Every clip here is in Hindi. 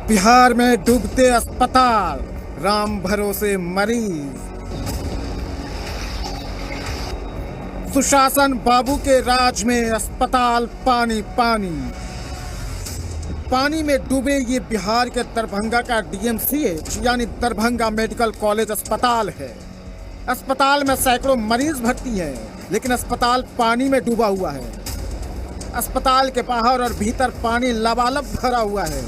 बिहार में डूबते अस्पताल, राम भरोसे मरीज। सुशासन बाबू के राज में अस्पताल पानी पानी। पानी में डूबे ये बिहार के दरभंगा का डीएमसीएच यानी दरभंगा मेडिकल कॉलेज अस्पताल है। अस्पताल में सैकड़ों मरीज भर्ती हैं, लेकिन अस्पताल पानी में डूबा हुआ है। अस्पताल के बाहर और भीतर पानी लबालब भरा हुआ है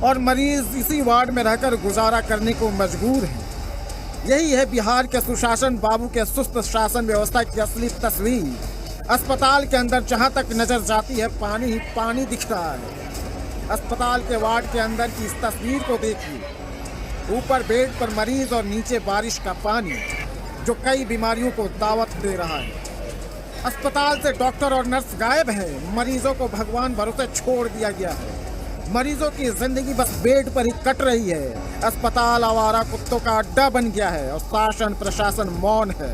और मरीज इसी वार्ड में रहकर गुजारा करने को मजबूर हैं। यही है बिहार के सुशासन बाबू के सुस्त शासन व्यवस्था की असली तस्वीर। अस्पताल के अंदर जहां तक नजर जाती है पानी ही पानी दिख रहा है। अस्पताल के वार्ड के अंदर की इस तस्वीर को देखिए। ऊपर बेड पर मरीज और नीचे बारिश का पानी जो कई बीमारियों को दावत दे रहा है। अस्पताल से डॉक्टर और नर्स गायब हैं। मरीजों को भगवान भरोसे छोड़ दिया गया है। मरीजों की जिंदगी बस बेड पर ही कट रही है। अस्पताल आवारा कुत्तों का अड्डा बन गया है और शासन प्रशासन मौन है।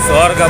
स्वर्ग